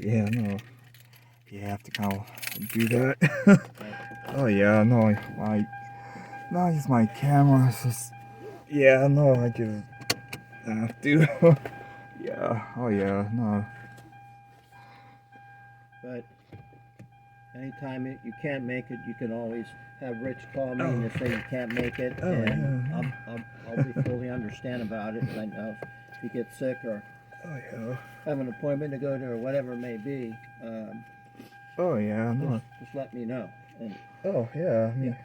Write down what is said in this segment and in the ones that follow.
Yeah, no. You have to kind of do that. Oh yeah, no, not use my camera. It's just, yeah, no, I just have to. Yeah, oh yeah, no. But anytime you can't make it, you can always have Rich call me and just say you can't make it, and yeah. I'll be fully understand about it. And I know if you get sick or have an appointment to go to or whatever it may be, Oh yeah, no. just let me know. And Oh yeah, I mean,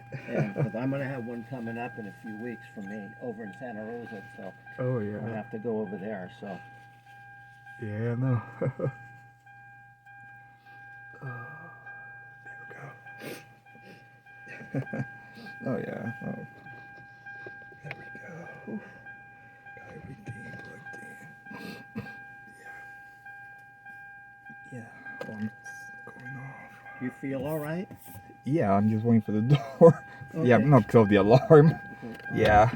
because I'm gonna have one coming up in a few weeks for me over in Santa Rosa, so oh I'm gonna yeah, have to go over there. So yeah, no. There we go. Oh yeah, oh. There we go. Oof. Got everything plugged in. Yeah, alarm's going off. you feel all right? Yeah, I'm just waiting for the door. Okay. Yeah, not because of the alarm. Yeah.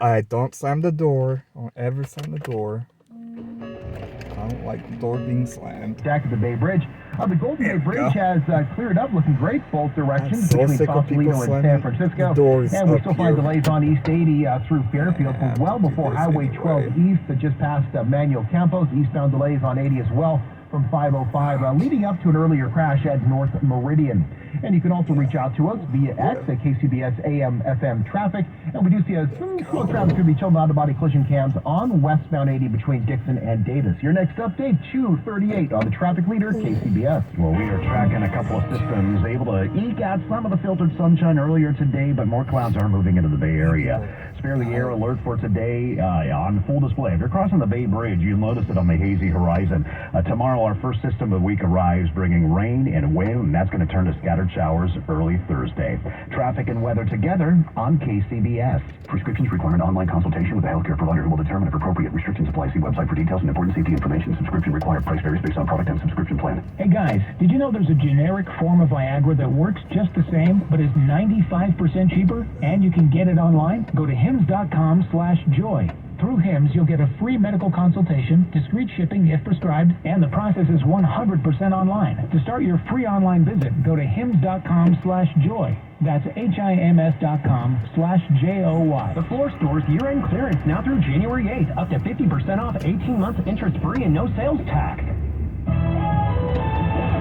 I don't slam the door. I don't ever slam the door. I don't like the door being slammed. Back at the Bay Bridge. The Golden Bay Bridge has cleared up, looking great, both directions I'm so between sick of people Sausalito and San Francisco. doors And we up still find here. delays on East 80 through Fairfield, Yeah, well before this Highway anyway. 12 East, just past Manuel Campos. Eastbound delays on 80 as well from 505, leading up to an earlier crash at North Meridian. And you can also reach out to us via X at KCBS AM FM traffic. And we do see a slow traffic could be chilled out of body collision cams on westbound 80 between Dixon and Davis. Your next update, 2:38 on the traffic leader, KCBS. Well, we are tracking a couple of systems, able to eke out some of the filtered sunshine earlier today, but more clouds are moving into the Bay Area. Spare the air alert for today on full display. If you're crossing the Bay Bridge, you'll notice it on the hazy horizon. Tomorrow, our first system of the week arrives, bringing rain and wind, and that's going to turn to scattered showers early Thursday. Traffic and weather together on KCBS. Prescriptions require an online consultation with a healthcare provider who will determine if appropriate restrictions apply. See website for details and important safety information. Subscription required. Price varies based on product and subscription plan. Hey guys, did you know there's a generic form of Viagra that works just the same, but is 95% cheaper? And you can get it online? Go to hims.com/joy. Through HIMS, you'll get a free medical consultation, discreet shipping if prescribed, and the process is 100% online. To start your free online visit, go to hims.com/joy. That's HIMS.com/JOY. The floor store's year-end clearance now through January 8th. Up to 50% off, 18 months interest-free and no sales tax.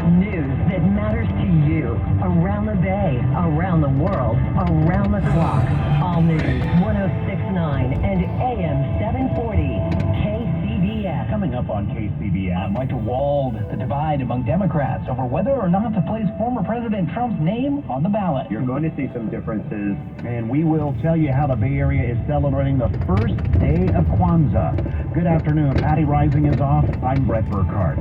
News that matters to you. Around the Bay, around the world, around the clock. All news, 1069 and AM 740. KCBS. Coming up on KCBS, Mike Wald, the divide among Democrats over whether or not to place former President Trump's name on the ballot. You're going to see some differences. And we will tell you how the Bay Area is celebrating the first day of Kwanzaa. Good afternoon. Patty Rising is off. I'm Brett Burkhardt.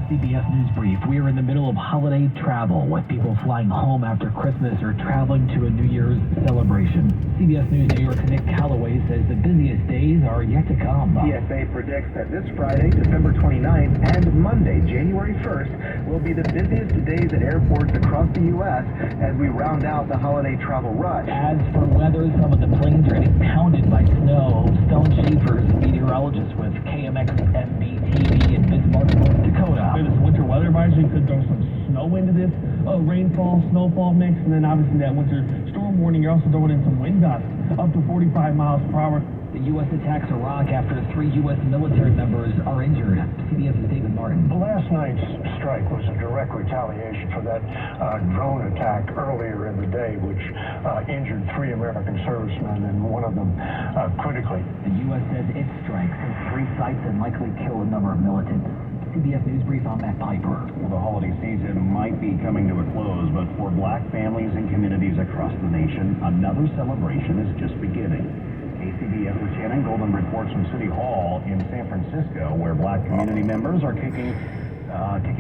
CBS News Brief. We are in the middle of holiday travel, with people flying home after Christmas or traveling to a New Year's celebration. CBS News New York's Nick Calloway says the busiest days are yet to come. TSA predicts that this Friday, December 29th, and Monday, January 1st, will be the busiest days at airports across the U.S. as we round out the holiday travel rush. As for weather, some of the planes are getting pounded by snow. Stone Schaefer is a meteorologist with KMX MBTV in Bismarck, North Dakota. This winter weather advisory could throw some snow into this rainfall, snowfall mix, and then obviously that winter storm warning, you're also throwing in some wind gusts up to 45 miles per hour. The U.S. attacks Iraq after 3 U.S. military members are injured. CBS's David Martin. Last night's strike was a direct retaliation for that drone attack earlier in the day, which injured 3 American servicemen and one of them critically. The U.S. says its strikes hit 3 sites and likely kill a number of militants. CBS News Brief on Matt Piper. Well, the holiday season might be coming to a close, but for black families and communities across the nation, another celebration is just beginning. KCBS with Shannon Golden reports from City Hall in San Francisco, where black community members are kicking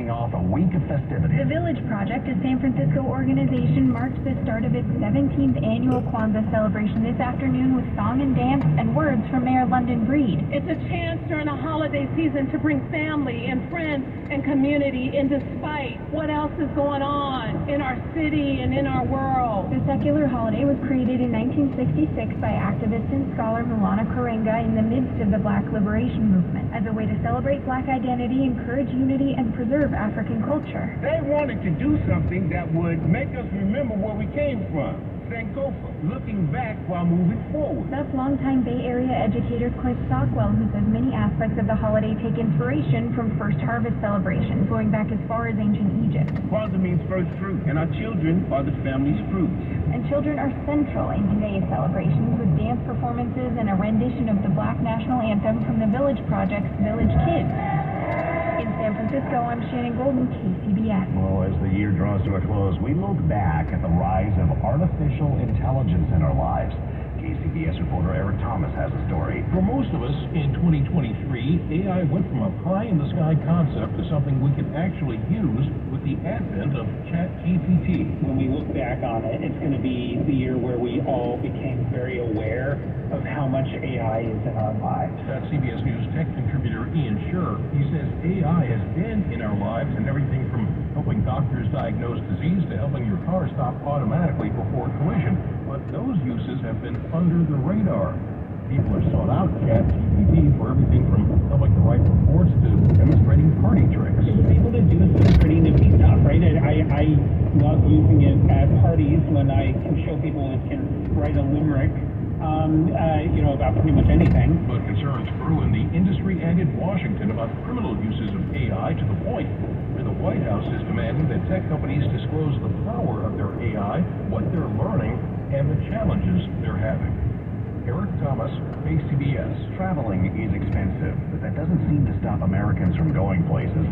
off a week of festivities. The Village Project, a San Francisco organization, marks the start of its 17th annual Kwanzaa celebration this afternoon with song and dance and words from Mayor London Breed. It's a chance during a holiday season to bring family and friends and community in despite what else is going on in our city and in our world. The secular holiday was created in 1966 by activist and scholar Milana Karenga in the midst of the Black liberation movement as a way to celebrate Black identity, encourage unity, and preserve African culture. They wanted to do something that would make us remember where we came from. Sankofa, looking back while moving forward. That's longtime Bay Area educator Cliff Stockwell, who says many aspects of the holiday take inspiration from first harvest celebrations, going back as far as ancient Egypt. Kwanzaa means first fruit, and our children are the family's fruits. And children are central in today's celebrations with dance performances and a rendition of the Black National Anthem from the Village Project's Village Kids. In San Francisco, I'm Shannon Golden, KCBS. Well, as the year draws to a close, we look back at the rise of artificial intelligence in our lives. KCBS reporter Eric Thomas has a story. For most of us, in 2023, AI went from a pie-in-the-sky concept to something we can actually use with the advent of ChatGPT. When we look back on it, it's going to be the year where we all became very aware of how much AI is in our lives. That's CBS News tech contributor Ian Scher. He says AI has been in our lives in everything from helping doctors diagnose disease to helping your car stop automatically before collision. But those uses have been under the radar. People have sought out ChatGPT for everything from helping to write reports to demonstrating party tricks. It's able to do some pretty nifty stuff, right? I love using it at parties when I can show people it can write a limerick, about pretty much anything. But concerns grew in the industry and in Washington about criminal uses of AI to the point where the White House is demanding that tech companies disclose the power of their AI, what they're learning, and the challenges they're having. Eric Thomas, KCBS. Traveling is expensive, but that doesn't seem to stop Americans from going places.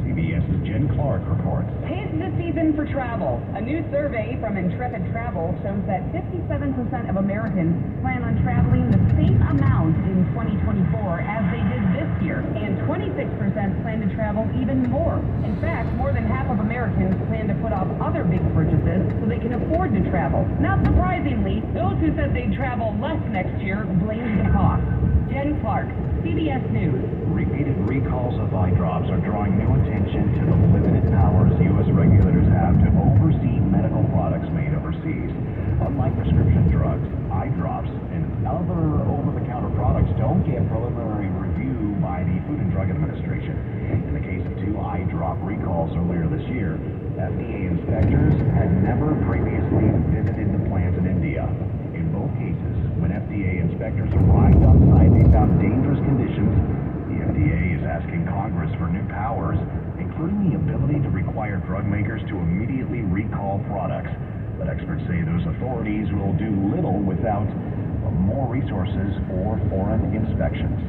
CBS's Jen Clark reports. Tis the season for travel. A new survey from Intrepid Travel shows that 57% of Americans plan on traveling the same amount in 2024 as they did this year, and 26% plan to travel even more. In fact, more than half of Americans plan to put off other big purchases so they can afford to travel. Not surprisingly, those who said they'd travel less next year blamed the cost. Jen Clark, CBS News. Repeated recalls of eye drops are drawing new attention to the limited powers U.S. regulators have to oversee medical products made overseas. Unlike prescription drugs, eye drops and other over-the-counter products don't get preliminary review by the Food and Drug Administration. In the case of 2 eye drop recalls earlier this year, FDA inspectors had never previously visited the plant in India. In both cases, when FDA inspectors arrived on site, they found dangerous conditions. The FDA is asking Congress for new powers, including the ability to require drug makers to immediately recall products. But experts say those authorities will do little without more resources or foreign inspections.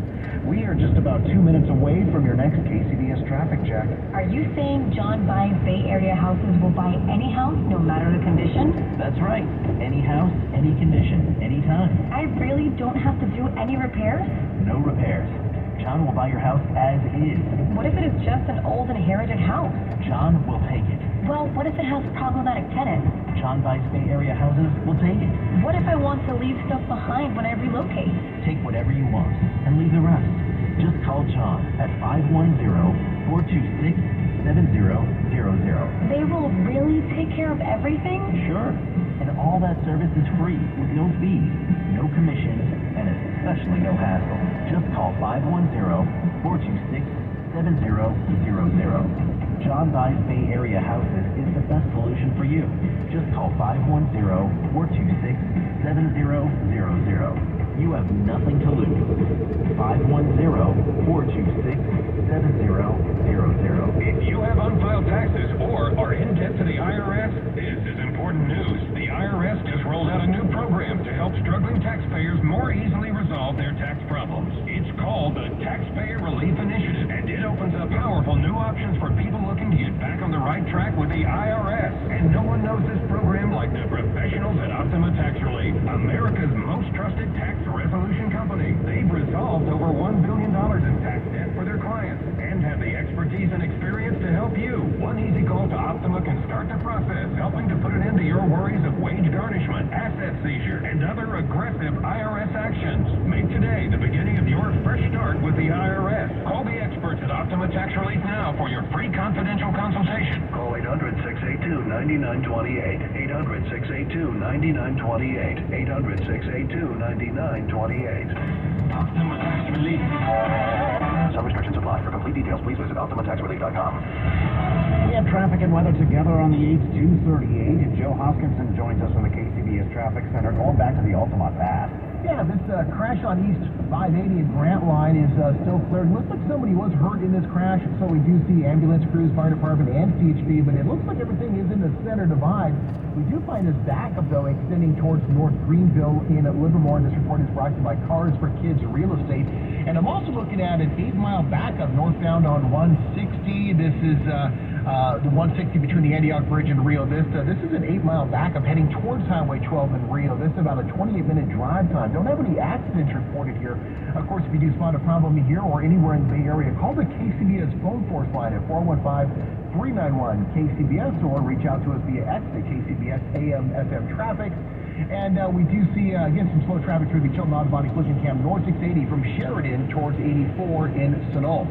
We are just about 2 minutes away from your next KCBS traffic check. Are you saying John buys Bay Area houses will buy any house, no matter the condition? That's right. Any house, any condition, anytime. I really don't have to do any repairs? No repairs. John will buy your house as is. What if it is just an old inherited house? John will take it. Well, what if it has problematic tenants? John buys Bay Area houses, we'll take it. What if I want to leave stuff behind when I relocate? Take whatever you want and leave the rest. Just call John at 510-426-7000. They will really take care of everything? Sure. And all that service is free with no fees, no commissions, and especially no hassle. Just call 510-426-7000. John buys Bay Area houses is the best solution for you. Just call 510-426-7000. You have nothing to lose. 510-426-7000. If you have unfiled taxes or are in debt to the IRS, this is important news. The IRS just rolled out a new program to help struggling taxpayers more easily resolve their tax problems. It's called the Taxpayer Relief Initiative, and it opens up powerful new options for people looking to get back on the right track with the IRS. And no one knows this program like the professionals at Optima Tax Relief, America's most trusted tax resolution company. They've resolved over $1 billion in tax debt for their clients and have the expertise and experience to help you. One easy call to Optima can start the process, helping to put an end to your worries of wage garnishment, asset seizure, and other aggressive IRS actions. Make today the beginning of your fresh start with the IRS. Call the experts at Optima Tax Relief now for your free confidential consultation. Call 800-682-9928. 800-682-9928. 800-682-9928. Optima Tax Relief. Some restrictions apply. complete details, please visit OptimaTaxRelief.com. We have traffic and weather together on the 8-238, and Joe Hoskinson joins us from the KCBS Traffic Center, going back to the Altamont Pass. Yeah, this crash on East 580 and Grant Line is still cleared. Looks like somebody was hurt in this crash, so we do see ambulance crews, fire department, and CHP, but it looks like everything is in the center divide. We do find this backup, though, extending towards North Greenville in Livermore, and this report is brought to you by Cars for Kids Real Estate. And I'm also looking at an 8-mile backup northbound on 160. This is the 160 between the Antioch Bridge and Rio Vista. This is an 8-mile backup heading towards Highway 12 in Rio. This is about a 28-minute drive time. Don't have any accidents reported here. Of course, if you do spot a problem here or anywhere in the Bay Area, call the KCBS phone force line at 415-391-KCBS or reach out to us via X at KCBS AM FM Traffic. And we do see, again, some slow traffic through the Chilton Autobody Collision Cam North 680 from Sheridan towards 84 in Sunol.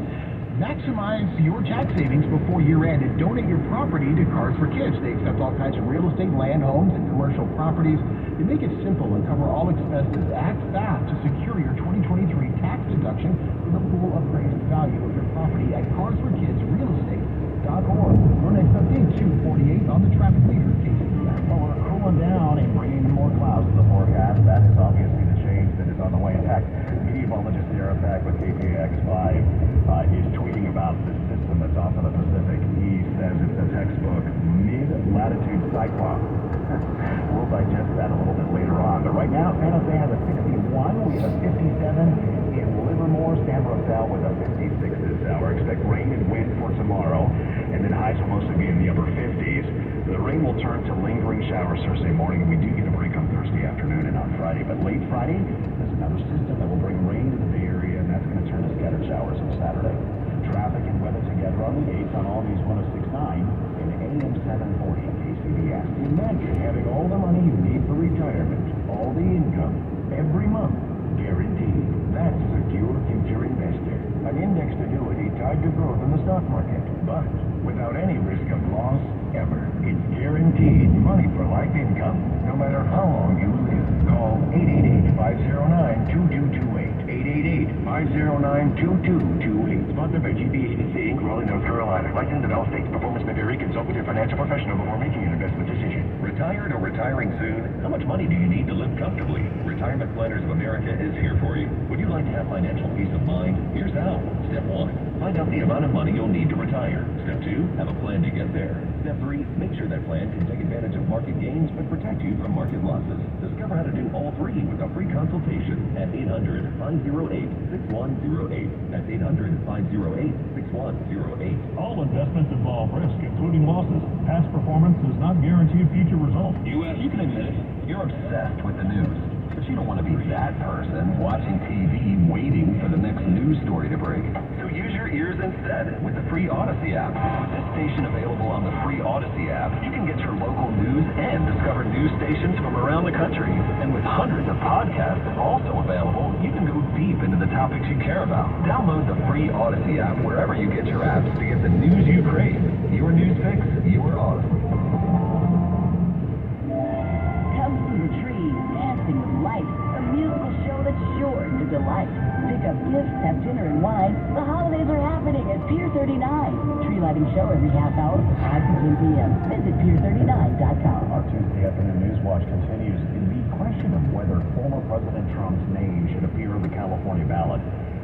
Maximize your tax savings before year-end and donate your property to Cars for Kids. They accept all kinds of real estate, land, homes, and commercial properties. They make it simple and cover all expenses. Act fast to secure your 2023 tax deduction for the full appraised value of your property at carsforkidsrealestate.org. Your next update, 2:48 on the traffic leader, KCBS. Well, we're cooling down and bringing more clouds to the forecast. That is obviously the change that is on the way. In fact, meteorologist Sarah Pack with KPX5 is tweeting about this system that's off in the Pacific. He says it's a textbook mid-latitude cyclone. We'll digest that a little bit later on. But right now, San Jose has a 61. We have a 57 in Livermore. San Rafael with a 56 this hour. Expect rain and wind for tomorrow, and then highs will mostly be in the upper 50s. The rain will turn to lingering showers Thursday morning, and we do get a break on Thursday afternoon and on Friday. But late Friday, there's another system that will bring rain to the Bay Area, and that's going to turn to scattered showers on Saturday. Traffic and weather together on the 8th on All News 106.9 and AM 740 KCBS. Imagine having all the money you need for retirement, all the income, every month, guaranteed. That's Secure Future Investor, an indexed annuity tied to growth in the stock market, but without any risk of loss ever. It's guaranteed money for life income, no matter how long you live. Call 888-509-2228. 888-509-2228. Sponsored by GBADC, Inc., Raleigh, North Carolina. Licensed in all states. Performance may vary. Consult with your financial professional before making an investment decision. Retired or retiring soon? How much money do you need to live comfortably? Retirement Planners of America is here for you. Would you like to have financial peace of mind? Here's how. Step 1, find out the amount of money you'll need to retire. Step 2, have a plan to get there. Step 3, make sure that plan can take advantage of market gains but protect you from market losses. Discover how to do all three with a free consultation at 800-508-6108. That's 800-508-6108. All investments involve risk, including losses. Past performance does not guarantee future results. You can admit it. You're obsessed with the news. But you don't want to be that person watching TV waiting for the next news story to break. So use your ears instead with the free Odyssey app. With this station available on the free Odyssey app, you can get your local news and discover news stations from around the country. And with hundreds of podcasts also available, you can go deep into the topics you care about. Download the free Odyssey app wherever you get your apps to get the news you crave. Your news fix, your Odyssey. Come to the trees, dancing with light, a musical show that's sure to delight. Pick up gifts, have dinner and wine. The holidays are happening at Pier 39. Tree lighting show every half hour from 5 to 10 p.m. Visit pier39.com. Our Tuesday afternoon news watch continues. In the question of whether former President Trump's name should appear on the California ballot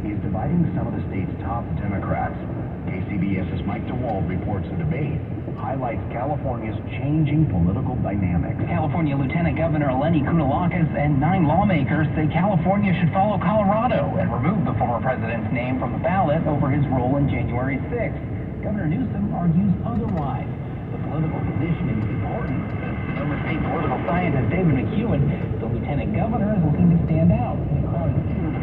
is dividing some of the state's top Democrats. KCBS's Mike DeWald reports the debate highlights California's changing political dynamics. California Lieutenant Governor Lenny Kounalakis and 9 lawmakers say California should follow Colorado and remove the former president's name from the ballot over his role in January 6th. Governor Newsom argues otherwise. The political positioning is important. Former state political scientist David McEwen, the lieutenant governor, is looking to stand out.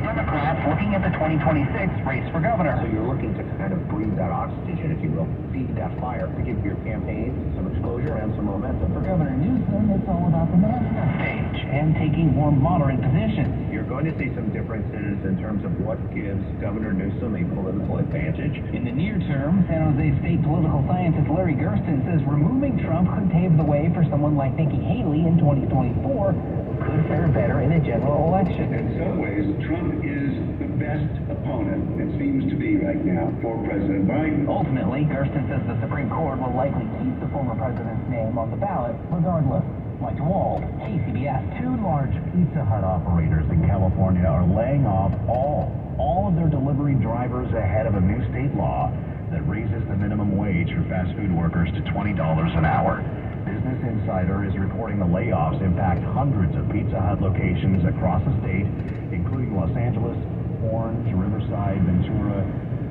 Democrats looking at the 2026 race for governor. So you're looking to kind of breathe that oxygen, if you will, feed that fire to give your campaign some exposure and some momentum. For Governor Newsom, it's all about the national stage and taking more moderate positions. You're going to see some differences in terms of what gives Governor Newsom a political advantage. In the near term, San Jose State political scientist Larry Gersten says removing Trump could pave the way for someone like Nikki Haley in 2024 who could fare better in a general election. In some ways, Trump is the best opponent, it seems to be right now, for President Biden. Ultimately, Gersten says the Supreme Court will likely keep the former president's name on the ballot regardless. Mike DeWald, KCBS. 2 large Pizza Hut operators in California are laying off all of their delivery drivers ahead of a new state law that raises the minimum wage for fast food workers to $20 an hour. Business Insider is reporting the layoffs impact hundreds of Pizza Hut locations across the state, including Los Angeles, Orange, Riverside, Ventura,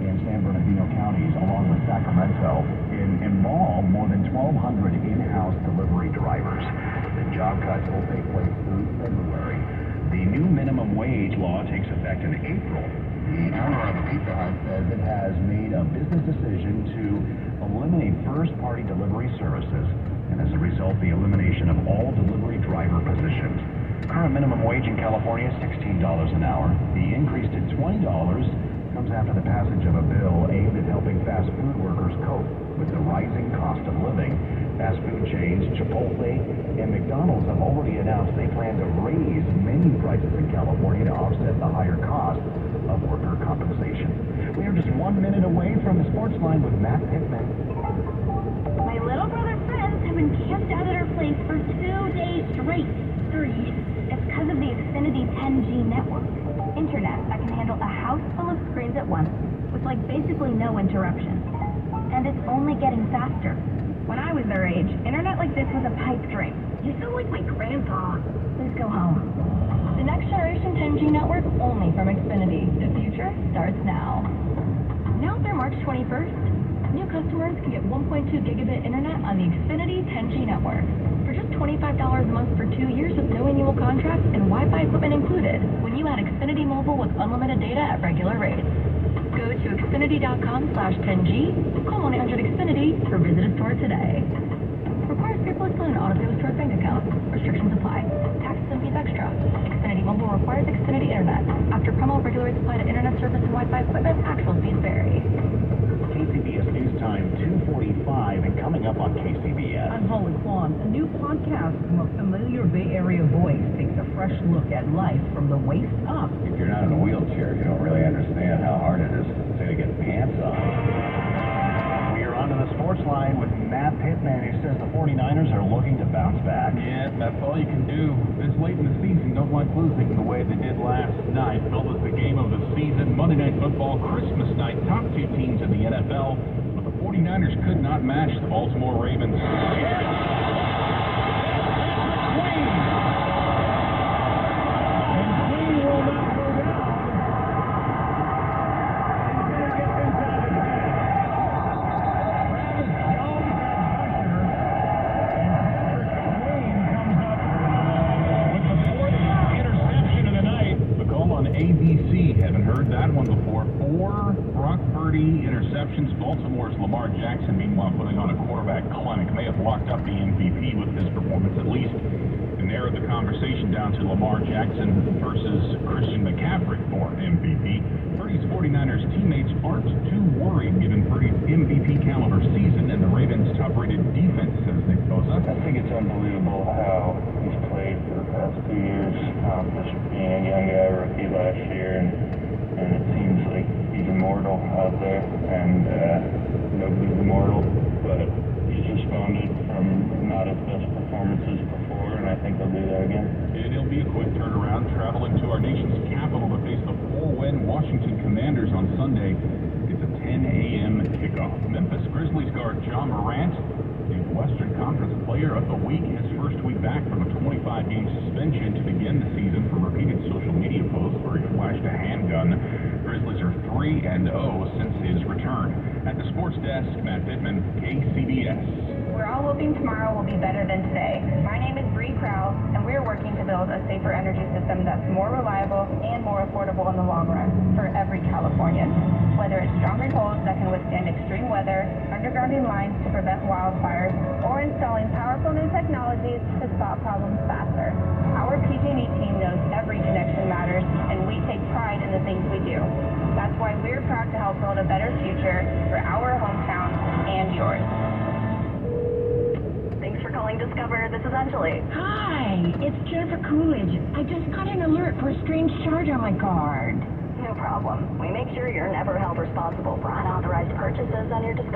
and San Bernardino counties, along with Sacramento. In Mall, more than 1,200 in-house delivery drivers. The job cuts will take place through February. The new minimum wage law takes effect in April. The owner of Pizza Hut says it has made a business decision to eliminate first-party delivery services, and as a result, the elimination of all delivery driver positions. Current minimum wage in California is $16 an hour. The increase to $20 comes after the passage of a bill aimed at helping fast food workers cope with the rising cost of living. Fast food chains Chipotle and McDonald's have already announced they plan to raise menu prices in California to offset the higher cost of worker compensation. We are just 1 minute away from the sports line with Matt Pittman. My little brother's friends have been camped out at our place for 2 days straight. 3. It's because of the Xfinity 10G network. Internet that can handle a house full of screens at once with basically no interruptions. And it's only getting faster. When I was their age, internet like this was a pipe dream. You sound like my grandpa. Please go home. The next generation 10G network only from Xfinity. The future starts now. Now through March 21st, new customers can get 1.2 gigabit internet on the Xfinity 10G network for just $25 a month for 2 years with no annual contract and Wi-Fi equipment included when you add Xfinity Mobile with unlimited data at regular rates. Go to Xfinity.com/10G, call 1-800-XFINITY, or visit a store today. Requires paperless and auto-pay with stored bank account. Restrictions apply. Taxes and fees extra. Xfinity Mobile requires Xfinity Internet. After promo, regular rates apply to internet service and Wi-Fi equipment. Actual fees vary. KCBS News Time 2:45, and coming up on KCBS. I'm Holly Kwan. A new podcast from a familiar Bay Area voice takes a fresh look at life from the waist up. If you're not in a wheelchair, you don't really understand how hard it is, say, to get pants on. We are on to the sports line with Matt Pittman, who says the 49ers are looking to bounce back. Yeah, that's all you can do. This late in the season, don't like losing the way they did last night. Felt as the game of the season. Monday Night Football, Christmas night, top 2 teams in the NFL. But the 49ers could not match the Baltimore Ravens. Interceptions. Baltimore's Lamar Jackson, meanwhile, putting on a quarterback clinic. May have locked up the MVP with his performance, at least, and narrowed the conversation down to Lamar Jackson versus Christian McCaffrey for MVP. Purdy's 49ers teammates aren't too worried given Purdy's MVP caliber season and the Ravens' top-rated defense, says Nick Bosa. I think it's unbelievable how he's played for the past 2 years. Just being a young guy, rookie last year, and it seems like he's immortal out there, and nobody's immortal, but he's responded from not his best performances before, and I think he'll do that again. It'll be a quick turnaround, traveling to our nation's capital to face the 4-win Washington Commanders on Sunday. It's a 10 a.m. kickoff. Memphis Grizzlies guard John Morant, the Western Conference Player of the Week, his first week back from a 25-game suspension to begin the season for repeated social media posts where he flashed a handgun. Grizzlies are 3-0 since his return. At the sports desk, Matt Pittman, KCBS. We're all hoping tomorrow will be better than today. My name is Bree Crowell, and we're working to build a safer energy system that's more reliable and more affordable in the long run for every Californian. Whether it's stronger poles that can withstand extreme weather, undergrounding lines to prevent wildfires, or installing powerful new technologies to spot problems faster. Our PG&E team knows every connection matters, and we take pride in the things we do. That's why we're proud to help build a better future for our hometown and yours. Thanks for calling Discover. This is Anjali. Hi, it's Jennifer Coolidge. I just got an alert for a strange charge on my card. No problem. problem. We make sure you're never held responsible for unauthorized purchases on your Discover